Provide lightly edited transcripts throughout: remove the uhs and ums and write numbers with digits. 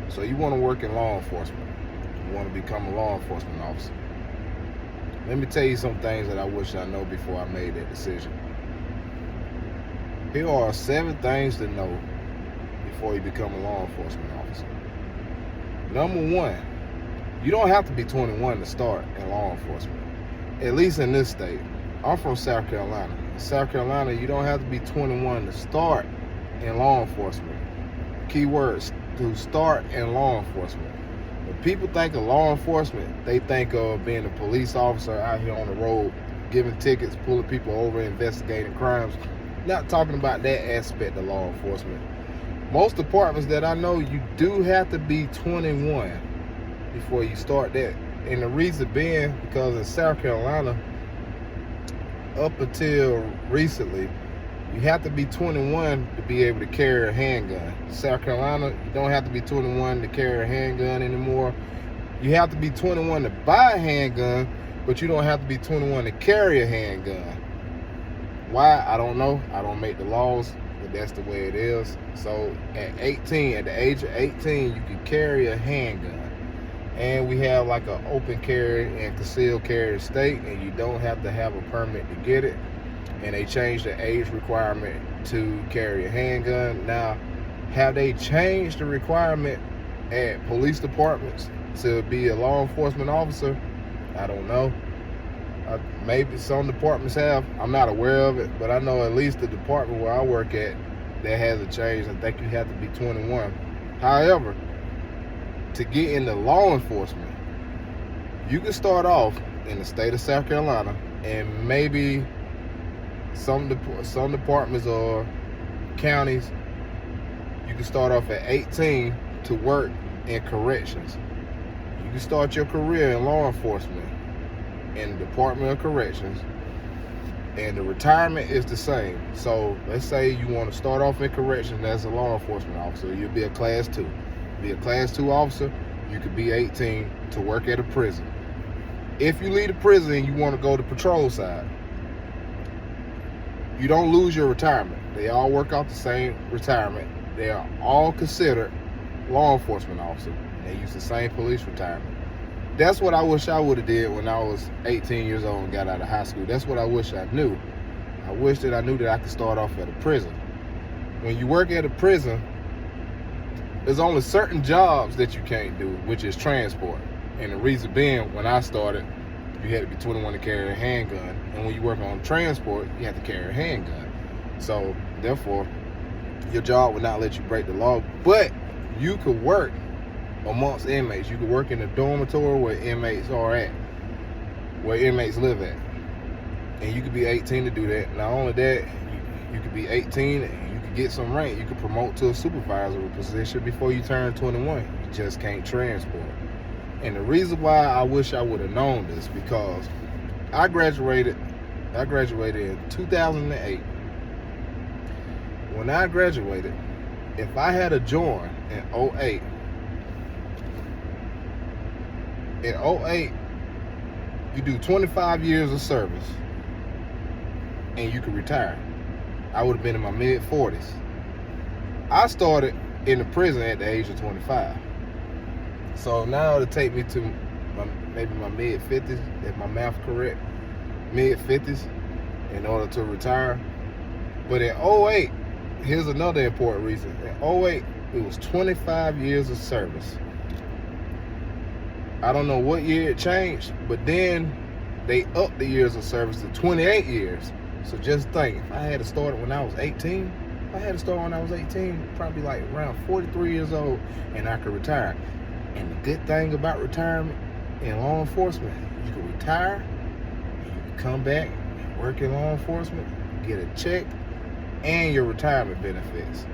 So you want to work in law enforcement. You want to become a law enforcement officer. Let me tell you some things that I wish I know before I made that decision. Here are 7 things to know before you become a law enforcement officer. Number 1, you don't have to be 21 to start in law enforcement. At least in this state. I'm from South Carolina. In South Carolina, you don't have to be 21 to start in law enforcement. Keywords, to start in law enforcement. When people think of law enforcement, they think of being a police officer out here on the road, giving tickets, pulling people over, investigating crimes. Not talking about that aspect of law enforcement. Most departments that I know, you do have to be 21 before you start that. And the reason being, because in South Carolina, up until recently, you have to be 21 to be able to carry a handgun. South Carolina, you don't have to be 21 to carry a handgun anymore. You have to be 21 to buy a handgun, but you don't have to be 21 to carry a handgun. Why? I don't know. I don't make the laws, but that's the way it is. So at the age of 18, you can carry a handgun. And we have like an open carry and concealed carry state, and you don't have to have a permit to get it. And they changed the age requirement to carry a handgun. Now, have they changed the requirement at police departments to be a law enforcement officer? I don't know. Maybe some departments have. I'm not aware of it, but I know at least the department where I work at, that has a change. I think you have to be 21. However, to get into law enforcement, you can start off in the state of South Carolina, and maybe some departments or counties, you can start off at 18 to work in corrections. You can start your career in law enforcement in the Department of Corrections, and the retirement is the same. So let's say you want to start off in corrections as a law enforcement officer. You'll be a class 2. Be a class 2 officer, you could be 18 to work at a prison. If you leave the prison and you want to go to patrol side, you don't lose your retirement. They all work out the same retirement. They are all considered law enforcement officers. They use the same police retirement. That's what I wish I would have did when I was 18 years old and got out of high school. That's what I wish I knew. I wish that I knew that I could start off at a prison. When you work at a prison, there's only certain jobs that you can't do, which is transport. And the reason being, when I started, you had to be 21 to carry a handgun. And when you work on transport, you have to carry a handgun. So, therefore, your job would not let you break the law. But you could work amongst inmates. You could work in a dormitory where inmates are at, where inmates live at. And you could be 18 to do that. Not only that, you could be 18 and you could get some rank. You could promote to a supervisory position before you turn 21. You just can't transport. And the reason why I wish I would have known this, because I graduated in 2008. When I graduated, if I had a joined in 08, you do 25 years of service and you could retire. I would have been in my mid-40s. I started in the prison at the age of 25. So now it'll take me to maybe my mid-50s, if my math correct, mid-50s, in order to retire. But in 08, here's another important reason. In 08, it was 25 years of service. I don't know what year it changed, but then they upped the years of service to 28 years. So just think, if I had to start when I was 18, probably like around 43 years old, and I could retire. And the good thing about retirement in law enforcement, you can retire, and you can come back and work in law enforcement, get a check, and your retirement benefits.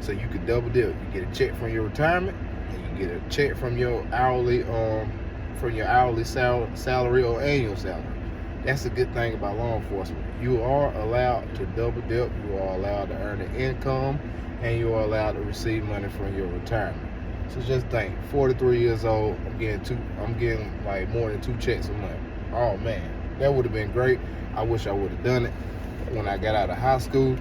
So you could double dip. You get a check from your retirement, and you get a check from your hourly salary or annual salary. That's the good thing about law enforcement. You are allowed to double dip. You are allowed to earn an income, and you are allowed to receive money from your retirement. So just think, 43 years old, I'm getting like more than 2 checks a month. Oh man, that would have been great. I wish I would have done it when I got out of high school,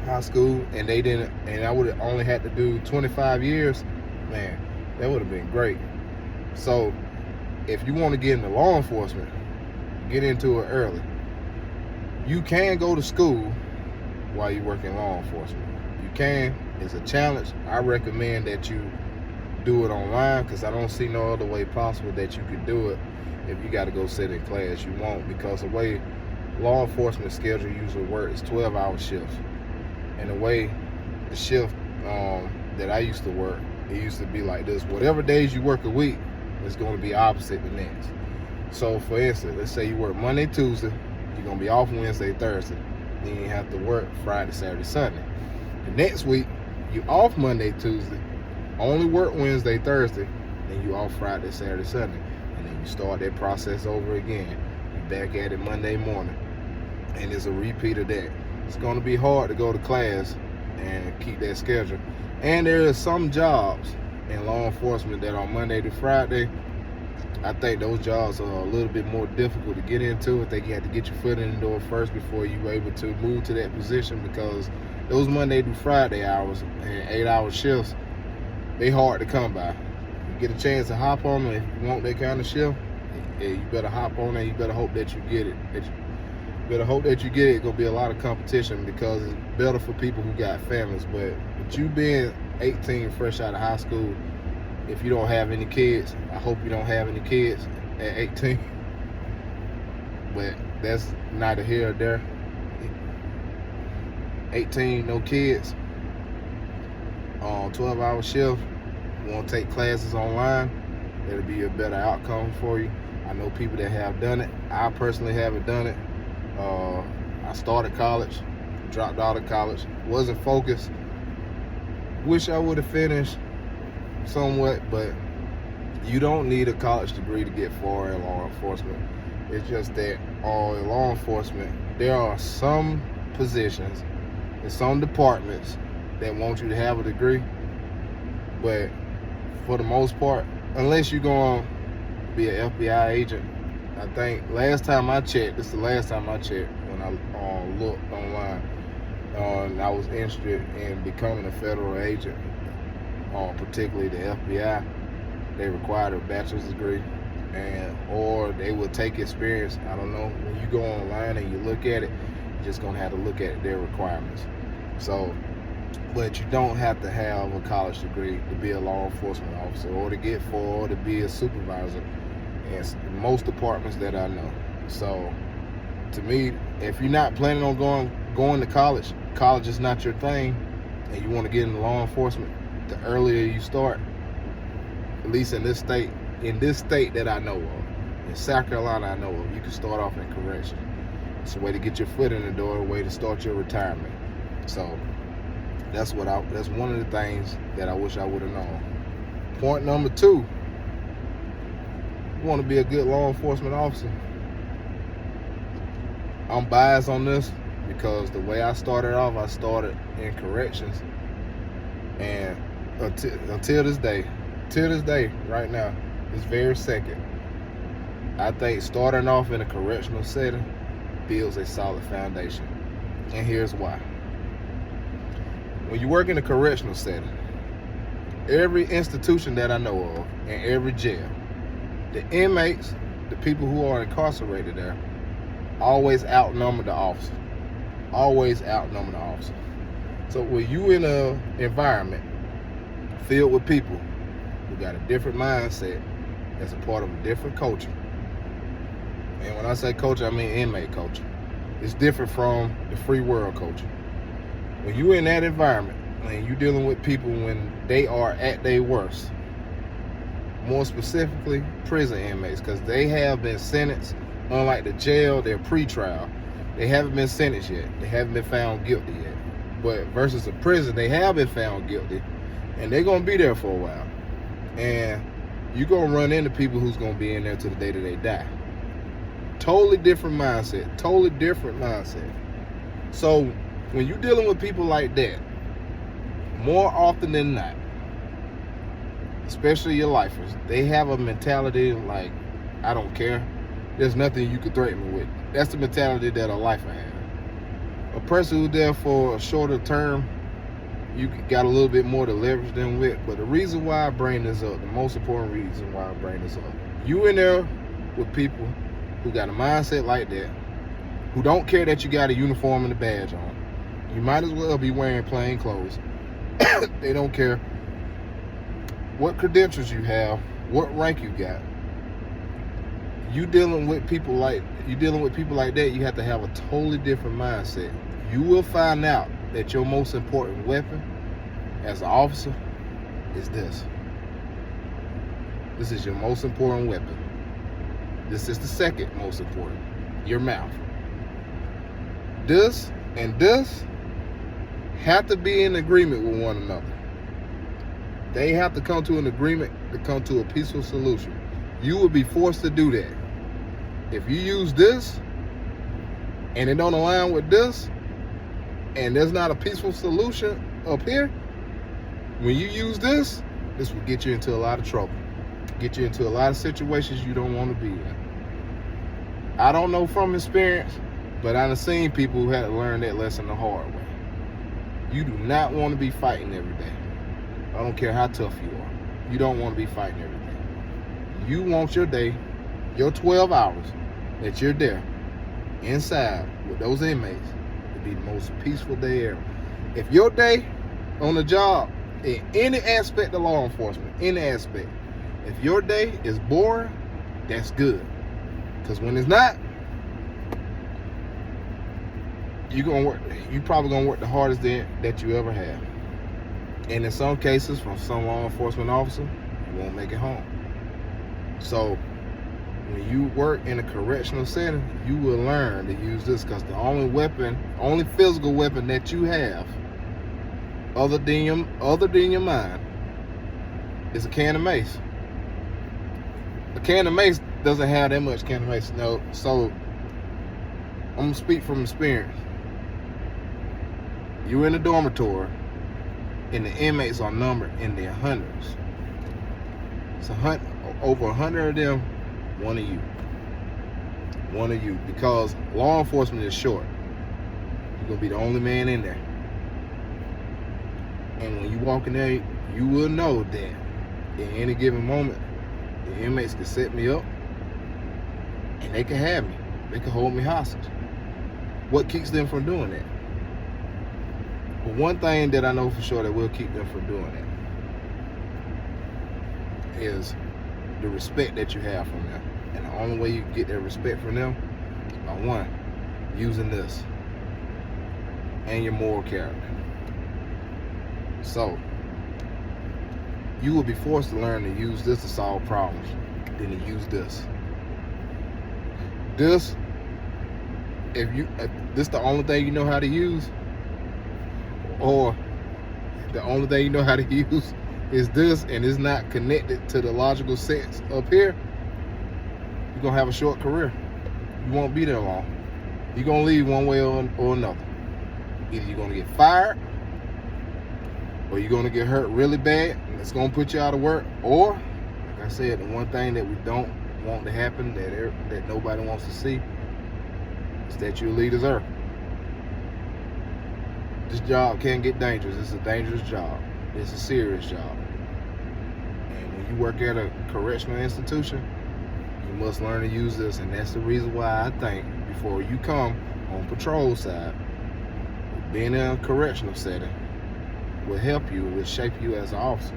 and I would have only had to do 25 years. man, that would have been great. So if you want to get into law enforcement, get into it early. You can go to school while you work in law enforcement. You can. It's a challenge. I recommend that you do it online because I don't see no other way possible that you could do it if you got to go sit in class. You won't, because the way law enforcement schedule usually works is 12-hour shifts. And the way the shift that I used to work, it used to be like this. Whatever days you work a week, it's going to be opposite the next. So for instance, let's say you work Monday, Tuesday, you're going to be off Wednesday, Thursday. Then you have to work Friday, Saturday, Sunday. The next week, you off Monday, Tuesday, only work Wednesday, Thursday, then you off Friday, Saturday, Sunday. And then you start that process over again. You're back at it Monday morning. And it's a repeat of that. It's going to be hard to go to class and keep that schedule. And there are some jobs in law enforcement that are Monday to Friday. I think those jobs are a little bit more difficult to get into. I think you have to get your foot in the door first before you're able to move to that position, because those Monday to Friday hours and 8-hour shifts, they hard to come by. You get a chance to hop on them if you want that kind of shift, yeah, you better hop on it. You better hope that you get it. Better hope that you get it. It's gonna be a lot of competition because it's better for people who got families. But with you being 18, fresh out of high school, if you don't have any kids, I hope you don't have any kids at 18. But that's neither here or there. 18, no kids, 12-hour shift. You want to take classes online, it'll be a better outcome for you. I know people that have done it. I personally haven't done it. I started college, dropped out of college, wasn't focused. Wish I would have finished somewhat, but you don't need a college degree to get far in law enforcement. It's just that in law enforcement, there are some positions in some departments that want you to have a degree, but for the most part, unless you're going to be an FBI agent, I think last time I checked, this is the last time I checked when I looked online, and I was interested in becoming a federal agent, particularly the FBI. They required a bachelor's degree, or they will take experience. I don't know. When you go online and you look at it, you're just gonna have to look at their requirements. So, but you don't have to have a college degree to be a law enforcement officer or to get or to be a supervisor in most departments that I know. So, to me, if you're not planning on going to college, college is not your thing, and you want to get into law enforcement, the earlier you start, at least in this state that I know of, in South Carolina I know of, you can start off in correction. It's a way to get your foot in the door, a way to start your retirement. So that's one of the things that I wish I would have known. Point number 2, you want to be a good law enforcement officer. I'm biased on this because the way I started off, I started in corrections, and until this day, right now, this very second, I think starting off in a correctional setting builds a solid foundation. And here's why. When you work in a correctional setting, every institution that I know of, and every jail, the inmates, the people who are incarcerated there, always outnumber the officer. Always outnumber the officer. So when you in an environment filled with people who got a different mindset, that's a part of a different culture. And when I say culture, I mean inmate culture. It's different from the free world culture. When you in that environment and you dealing with people when they are at their worst, more specifically prison inmates, because they have been sentenced. Unlike the jail, they're pre-trial. They haven't been sentenced yet. They haven't been found guilty yet. But versus a prison, they have been found guilty, and they're gonna be there for a while. And you're gonna run into people who's gonna be in there till the day that they die. Totally different mindset. Totally different mindset. So when you're dealing with people like that, more often than not, especially your lifers, they have a mentality like, I don't care. There's nothing you can threaten me with. That's the mentality that a lifer has. A person who's there for a shorter term, you got a little bit more to leverage them with. But the reason why I bring this up, the most important reason why I bring this up, you in there with people who got a mindset like that, who don't care that you got a uniform and a badge on. You might as well be wearing plain clothes. They don't care what credentials you have, what rank you got. You dealing with people like that, you have to have a totally different mindset. You will find out that your most important weapon as an officer is this. This is your most important weapon. This is the second most important, your mouth. This and this have to be in agreement with one another. They have to come to an agreement to come to a peaceful solution. You will be forced to do that. If you use this and it don't align with this, and there's not a peaceful solution up here, when you use this will get you into a lot of trouble. Get you into a lot of situations you don't want to be in. I don't know from experience, but I've seen people who had to learn that lesson the hard way. You do not want to be fighting every day. I don't care how tough you are. You don't want to be fighting every day. You want your day, your 12 hours that you're there inside with those inmates to be the most peaceful day ever. If your day on the job, in any aspect of law enforcement, any aspect, if your day is boring, that's good. Because when it's not, you probably gonna work the hardest day that you ever have. And in some cases, from some law enforcement officer, you won't make it home. So when you work in a correctional setting, you will learn to use this, because the only physical weapon that you have, other than your mind, is a can of mace. A can of mace doesn't have that much can of mace. No, so I'm gonna speak from experience. You're in a dormitory, and the inmates are numbered in their hundreds. So over 100 of them, one of you, because law enforcement is short. You're gonna be the only man in there. And when you walk in there, you will know that at any given moment, the inmates can set me up and they can have me. They can hold me hostage. What keeps them from doing that? But one thing that I know for sure that will keep them from doing that is the respect that you have from them. And the only way you can get that respect from them is by one, using this and your moral character. So you will be forced to learn to use this to solve problems than to use this. This, if this the only thing you know how to use, or the only thing you know how to use is this, and it's not connected to the logical sense up here, you're gonna have a short career. You won't be there long. You're gonna leave one way or another. Either you're gonna get fired, or you're gonna get hurt really bad, and it's gonna put you out of work, or, like I said, the one thing that we don't want to happen, that nobody wants to see, is that you leave this earth. This job can get dangerous. It's a dangerous job. It's a serious job. And when you work at a correctional institution, you must learn to use this, and that's the reason why I think before you come on patrol side, being in a correctional setting will help you, will shape you as an officer.